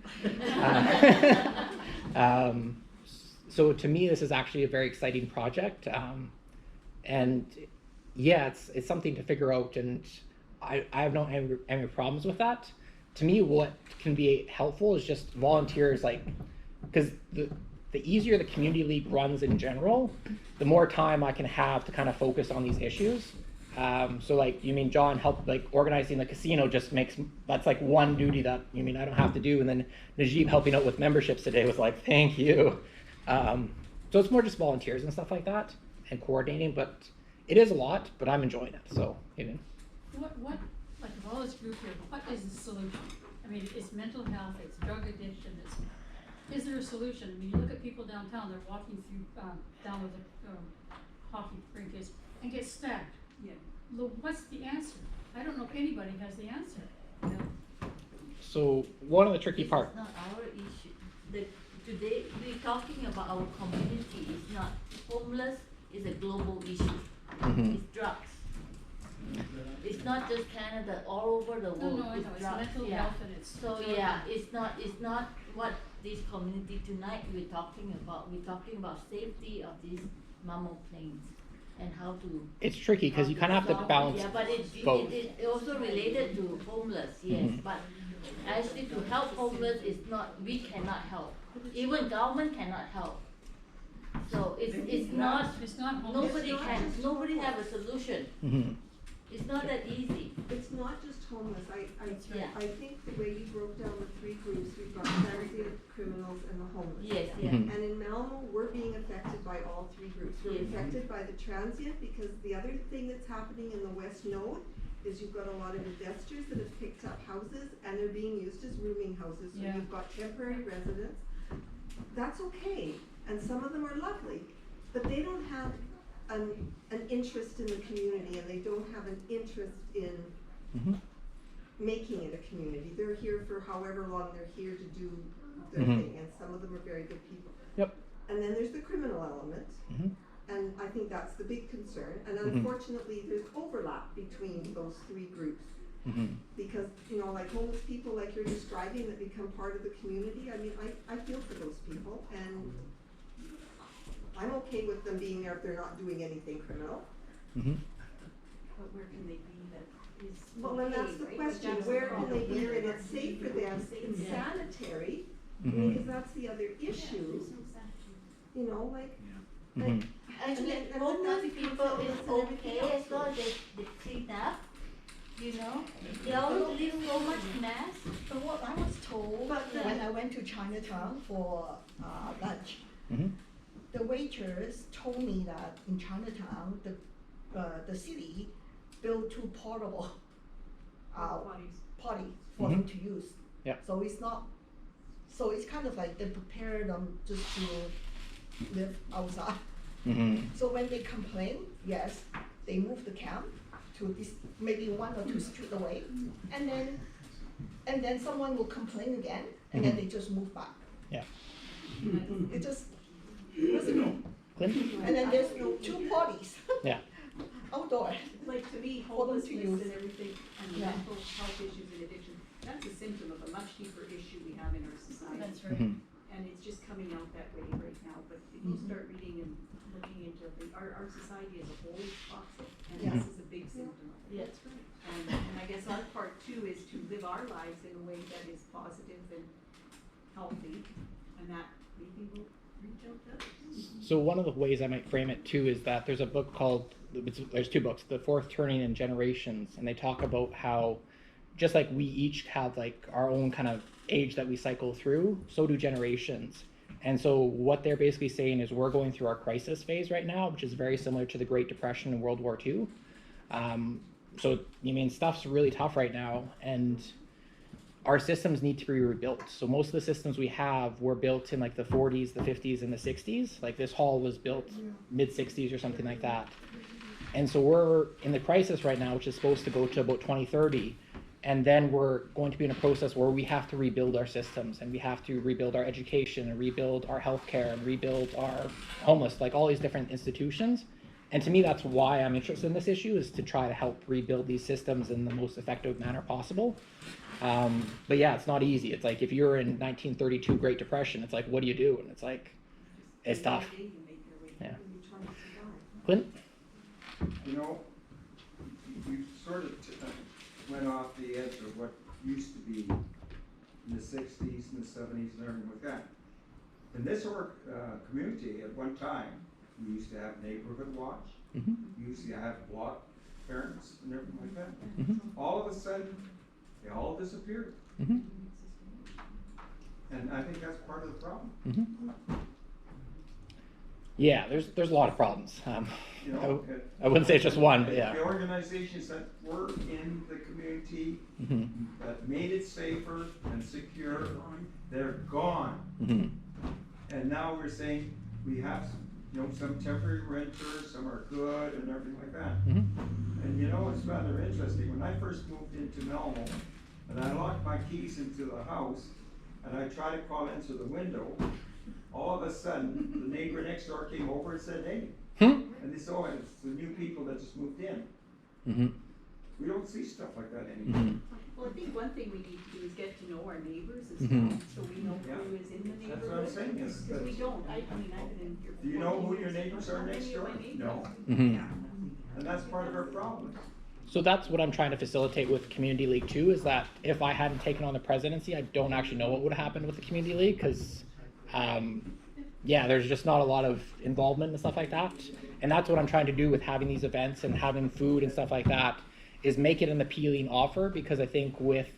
So to me, this is actually a very exciting project, and yeah, it's something to figure out, and I have no any problems with that. To me, what can be helpful is just volunteers, because the easier the community league runs in general, the more time I can have to kind of focus on these issues. So John helped organizing the casino that's one duty that I don't have to do, and then Najib helping out with memberships today was thank you. So it's more just volunteers and stuff like that and coordinating, but it is a lot, but I'm enjoying it. So What of all this group here, what is the solution? It's mental health, it's drug addiction, is there a solution? You look at people downtown, they're walking through, down where the hockey rink is, and get stabbed. Yeah. What's the answer? I don't know if anybody has the answer. So one of the tricky parts. It's not our issue. Today, we're talking about our community. It's not homeless, it's a global issue. It's drugs. It's not just Canada, all over the world. No, I know, it's mental health and it's. So it's not what this community tonight we're talking about. We're talking about safety of these Malmo planes and how to. It's tricky because you kind of have to balance. Yeah, but it also related to homeless, yes. But actually, to help homeless is not. We cannot help. Even government cannot help. So it's not. Nobody have a solution. It's not that easy. It's not just homeless. I Yeah. think the way you broke down the three groups, we've got transient, criminals, and the homeless. Yes, yeah. And in Malmo, we're being affected by all three groups. We're affected by the transient because the other thing that's happening in the West Node is you've got a lot of investors that have picked up houses and they're being used as rooming houses. So you've got temporary residents. That's okay. And some of them are lovely, but they don't have an interest in the community, and they don't have an interest in making it a community. They're here for however long they're here to do their thing, and some of them are very good people. Yep. And then there's the criminal element, and I think that's the big concern. And unfortunately, there's overlap between those three groups. Because, you know, like homeless people like you're describing that become part of the community, I mean, I feel for those people, and I'm okay with them being there if they're not doing anything criminal. But where can they be that is Well, then that's the okay, right? question, That's where the can problem. they be Where and are it's they safe for being them, safe? it's Yeah. sanitary, Mhm. because that's the other issue, you know, like. Mhm. Actually, And then homeless that becomes people is illness and everything okay else. as long as they clean up, you know? They always leave so much mess. But what I was told But when I went to Chinatown for lunch, the waitress told me that in Chinatown, the city built two portable potty for them to use. Yeah. So it's not, so it's kind of like they prepare them just to live outside. So when they complain, yes, they move the camp to this, maybe 1 or 2 streets away, and then someone will complain again, and then they just move back. Yeah. It just, and then there's 2 parties. Yeah. Outdoor. Like, to me, For them to homelessness use. and everything, and Yeah. mental health issues and addiction, that's a symptom of a much deeper issue we have in our society. That's right. And it's just coming out that way right now, but if you start reading and looking into our society as a whole is toxic, and this is a big symptom of it. Yeah. That's right. And I guess our part too is to live our lives in a way that is positive and healthy, and that maybe will reach out to others. So one of the ways I might frame it too is that there's a book called, there's 2 books, The Fourth Turning and Generations, and they talk about how just like we each have like our own kind of age that we cycle through, so do generations. And so what they're basically saying is we're going through our crisis phase right now, which is very similar to the Great Depression and World War II. So, I mean, stuff's really tough right now, and our systems need to be rebuilt. So most of the systems we have were built in like the 40s, the 50s, and the 60s. Like this hall was built mid-60s or something like that. And so we're in the crisis right now, which is supposed to go to about 2030. And then we're going to be in a process where we have to rebuild our systems, and we have to rebuild our education, and rebuild our healthcare, and rebuild our homeless, like all these different institutions. And to me, that's why I'm interested in this issue, is to try to help rebuild these systems in the most effective manner possible. But yeah, it's not easy. It's like if you're in 1932 Great Depression, it's like, what do you do? And it's like, it's tough. Yeah. Clint? You know, you sort of went off the edge of what used to be in the 60s and the 70s and everything like that. In this community, at one time, we used to have neighborhood watch. We used to have block parents and everything like that. All of a sudden, they all disappeared. And I think that's part of the problem. Yeah, there's a lot of problems. You know, I wouldn't say it's just one, but yeah. The organizations that were in the community that made it safer and secure, they're gone. And now we're saying we have, you know, some temporary renters, some are good and everything like that. And you know, it's rather interesting. When I first moved into Malmo, and I locked my keys into the house, and I tried to crawl into the window, all of a sudden, the neighbor next door came over and said, hey. And they said, oh, it's the new people that just moved in. We don't see stuff like that anymore. Well, I think one thing we need to do is get to know our neighbors as well, so we know who is in the neighborhood. That's what I'm saying, is Because we that- don't, I mean, I've been in here. Do you know who your neighbors are next door? No. And that's part of our problem. So that's what I'm trying to facilitate with Community League too, is that if I hadn't taken on the presidency, I don't actually know what would have happened with the Community League, because yeah, there's just not a lot of involvement and stuff like that. And that's what I'm trying to do with having these events and having food and stuff like that, is make it an appealing offer, because I think with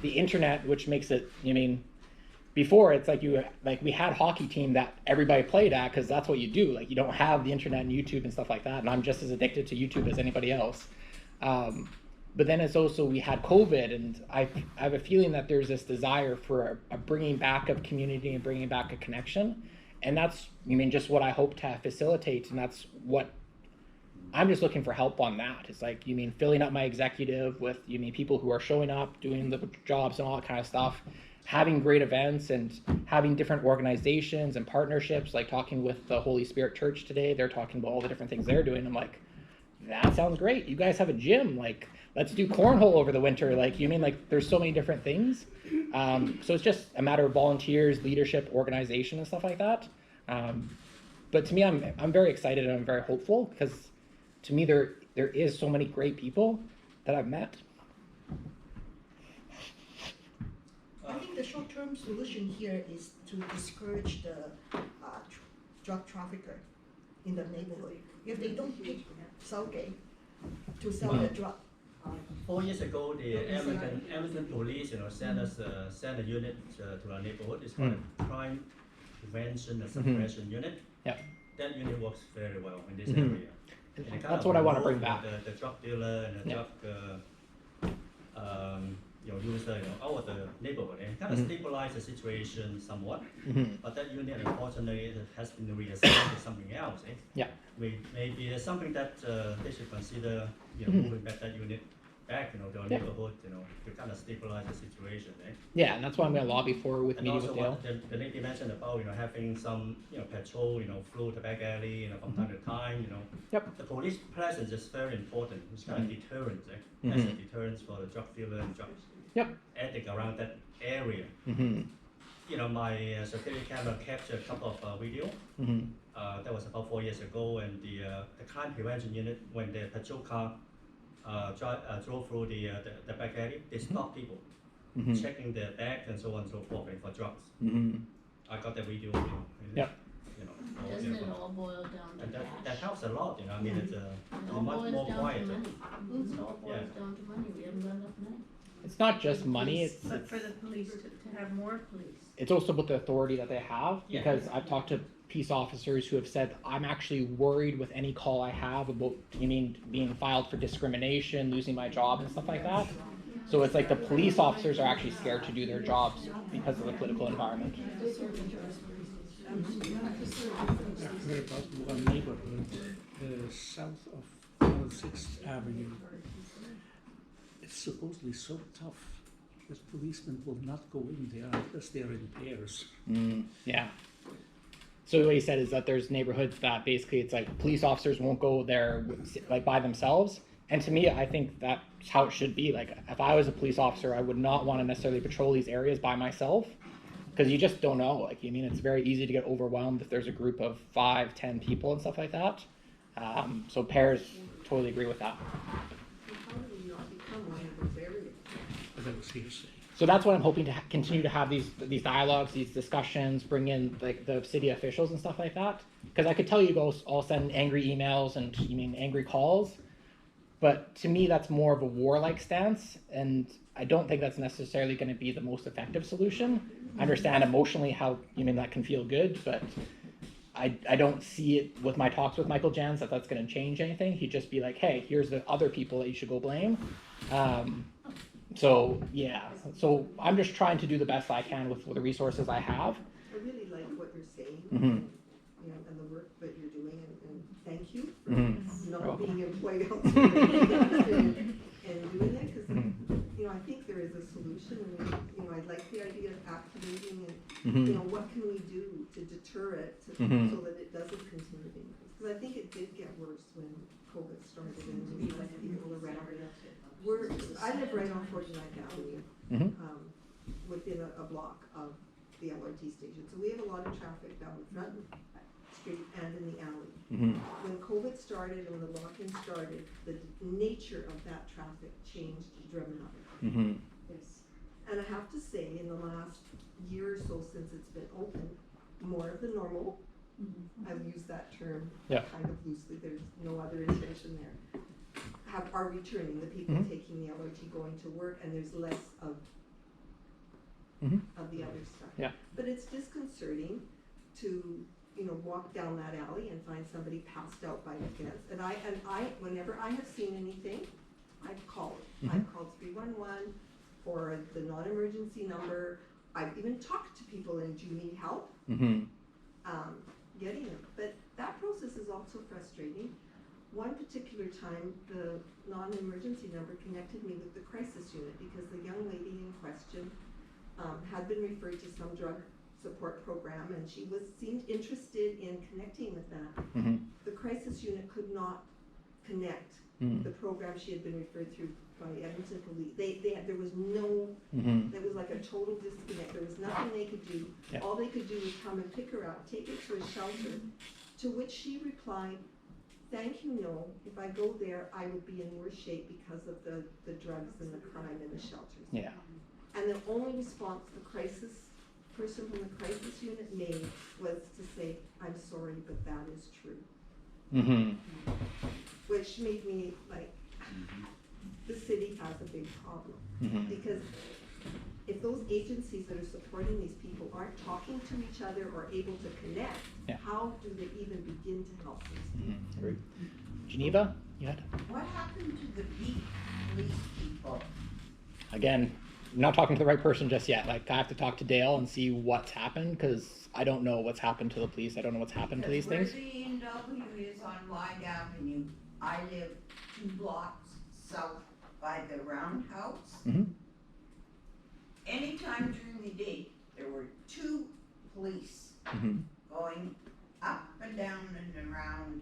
the internet, which makes it, I mean, before it's like we had hockey team that everybody played at, because that's what you do. Like, you don't have the internet and YouTube and stuff like that, and I'm just as addicted to YouTube as anybody else. But then it's also, we had COVID, and I have a feeling that there's this desire for a bringing back of community and bringing back a connection. And that's, I mean, just what I hope to facilitate, and that's what I'm just looking for help on that. It's like, you mean, filling up my executive with, you mean, people who are showing up, doing the jobs and all that kind of stuff, having great events and having different organizations and partnerships, like talking with the Holy Spirit Church today. They're talking about all the different things they're doing. I'm like, that sounds great. You guys have a gym. Like, let's do cornhole over the winter. Like, you mean like there's so many different things. So it's just a matter of volunteers, leadership, organization, and stuff like that. But to me, I'm very excited and I'm very hopeful because to me there is so many great people that I've met. I think the short-term solution here is to discourage the drug trafficker in the neighborhood. If they don't pick Southgate to sell the drug. 4 years ago, the Edmonton police, sent a unit to our neighborhood. It's called a crime prevention and suppression unit. Yeah. That unit works very well in this area. And it kind That's of what I want to bring remove back. The drug dealer and the drug user, out of the neighborhood, and kind of stabilize the situation somewhat. But that unit, unfortunately, has been reassigned to something else. Yeah. Maybe there's something that they should consider, moving back that unit back, to our neighborhood, to kind of stabilize the situation. Yeah, and that's what I'm going to lobby for with And meeting also with Dale. what the lady mentioned about, having some, patrol, through the back alley, from time to time, Yep. The police presence is very important. It's kind of deterrent, As a deterrent for the drug dealer and drug addict around that area. My security camera captured a couple of video. That was about 4 years ago, and the crime prevention unit, when the patrol car drove through the back alley, they stopped people, checking their bags and so on and so forth, for drugs. I got the video. Doesn't it all boil down to And cash? that helps a lot. I mean, it's It all much boils more down quiet. to money. It all boils down to money. We haven't got enough money. It's not just money. But for the police to have more police. It's also about the authority that they have, Yeah. because I've talked to peace officers who have said, I'm actually worried with any call I have about, being filed for discrimination, losing my job and stuff like that. So it's like the police officers are actually scared to do their jobs because of the political environment. I've heard about one neighborhood south of 6th Avenue. It's supposedly so tough that policemen will not go in there unless they're in pairs. Yeah. So what he said is that there's neighborhoods that basically it's like police officers won't go there like by themselves. And to me, I think that's how it should be. Like if I was a police officer, I would not want to necessarily patrol these areas by myself because you just don't know. Like, it's very easy to get overwhelmed if there's a group of 5, 10 people and stuff like that. So pairs, totally agree with that. How do we not become one of those areas? That was hearsay. So that's what I'm hoping to continue to have these dialogues, these discussions, bring in like the city officials and stuff like that. Because I could tell you go all send angry emails and angry calls, but to me that's more of a warlike stance, and I don't think that's necessarily going to be the most effective solution. I understand emotionally how that can feel good, but I don't see it with my talks with Michael Jans that's going to change anything. He'd just be like, hey, here's the other people that you should go blame. So I'm just trying to do the best I can with the resources I have. I really like what you're saying, and the work that you're doing, and thank you for not being employed elsewhere and doing it, because I think there is a solution, and I like the idea of activating and what can we do to deter it so that it doesn't continue to increase, because I think it did get worse when COVID started and we less people around. I live right on 49th Avenue, within a block of the LRT station. So we have a lot of traffic down Front Street and in the alley. When COVID started and when the lock-in started, the nature of that traffic changed dramatically. Yes. And I have to say, in the last year or so since it's been open, more of the normal, I've used that term kind of loosely, there's no other intention there, are returning, the people taking the LRT going to work, and there's less of the other stuff. Yeah. But it's disconcerting to walk down that alley and find somebody passed out by the fence. And I whenever I have seen anything, I've called. I've called 311 or the non-emergency number. I've even talked to people and do you need help? Getting them. But that process is also frustrating. One particular time, the non-emergency number connected me with the crisis unit because the young lady in question had been referred to some drug support program, and she seemed interested in connecting with that. The crisis unit could not connect. Mm. The program she had been referred through by Edmonton Police, there was no, Mhm. there was like a total disconnect, there was nothing they could do. Yeah. All they could do was come and pick her up, take her to a shelter, to which she replied, "Thank you, no, if I go there, I would be in worse shape because of the drugs and the crime in the shelters." Yeah. And the only response the person from the crisis unit made was to say, "I'm sorry, but that is true." Mhm. Which made me like, the city has a big problem. Mhm. Because if those agencies that are supporting these people aren't talking to each other or able to connect, Yeah. how do they even begin to help these people? Mhm. Agreed. Geneva, you had What happened to the beat police people? again. I'm not talking to the right person just yet. Like I have to talk to Dale and see what's happened because I don't know what's happened to the police. I don't know what's happened to these things. Where the E&W is on Wide Avenue, I live 2 blocks south by the roundhouse. Mhm. Anytime during the day, there were 2 police Mhm. going up and down and around,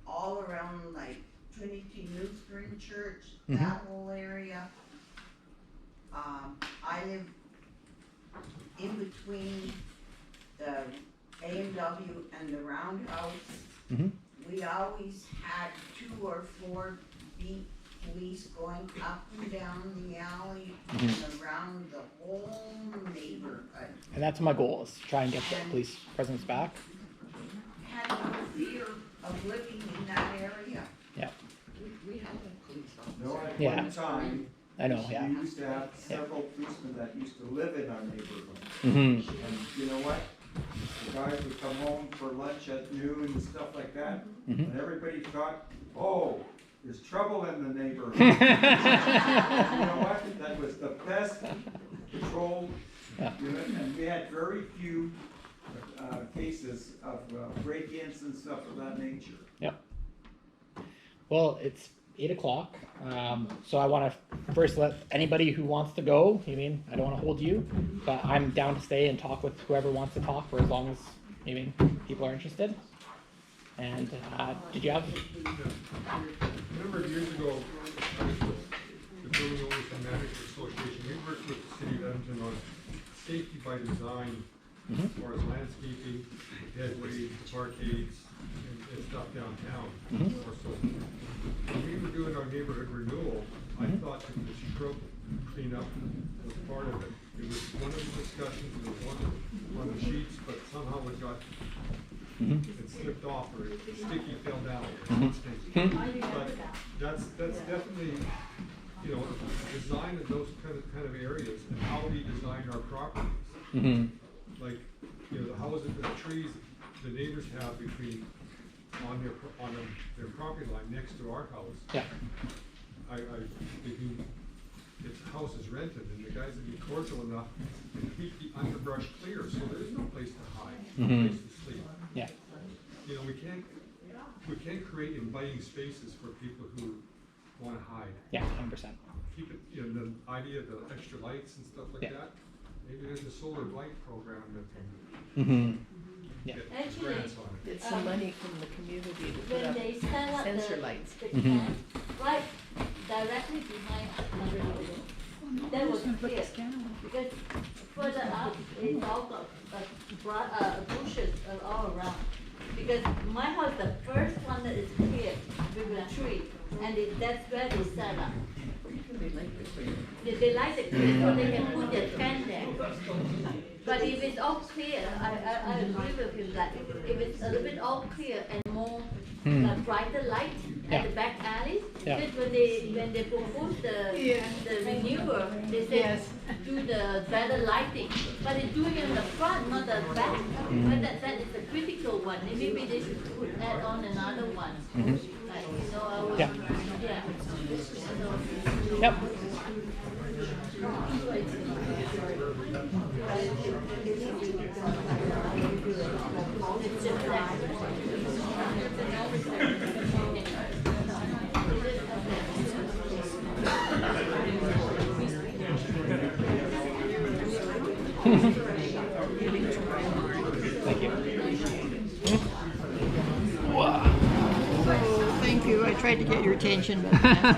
all around like Trinity Lutheran Church, Mhm. that whole area. I live in between the A&W and the roundhouse. Mhm. We always had 2 or 4 beat police going up and down the alley and around the whole neighborhood. And that's my goal is to try and get the police presence back. Had no fear of living in that area. Yeah. We have a police officer. No, at Yeah. one time, I know. Yeah. we used to have several policemen that used to live in our neighborhood. Mhm. And you know what? The guys would come home for lunch at noon and stuff like that, Mhm. and everybody thought, oh, there's trouble in the neighborhood. And you know what? That was the best controlled Yeah. unit, and we had very few cases of break-ins and stuff of that nature. Yep. Well, it's 8 o'clock. So I want to first let anybody who wants to go. I mean, I don't want to hold you, but I'm down to stay and talk with whoever wants to talk for as long as people are interested. And did you have? A number of years ago, I was with the Building Owners and Managers Association. We worked with the City of Edmonton on safety by design, as far as landscaping, headways, parkades, and stuff downtown. Or so. When we were doing our neighborhood renewal, I thought that the shrub cleanup was part of it. It was one of the discussions, it was one of the sheets, but somehow it got, it slipped off or the sticky fell down. But that's definitely, design of those kind of areas and how we design our properties. Like, the houses and the trees the neighbors have between, on their property line next to our house. Yeah. If the house is rented and the guys would be cordial enough to keep the underbrush clear, so there's no place to hide, no place to sleep. Yeah. We can't create inviting spaces for people who wanna hide. Yeah, 100%. Keep it, the idea of the extra lights and stuff like Yeah. that, maybe there's a solar light program that Yeah. get Actually, grants on it. Get some money from the community to put when up they set up sensor the lights. camp, right directly behind that was clear. Because further up, it's all got bushes all around. Because my house, the first one that is clear with a tree, and that's where they set up. They like it clear so they can put their tent there. But if it's all clear, I agree with him that if it's a little bit all clear and more brighter light at the back alleys, because when they propose the renewal, they said do the better lighting, but they're doing it in the front, not the back. But that is the critical one, and maybe they should add on another one. Like, I would, Yep. Thank you. I tried tried to get your attention, but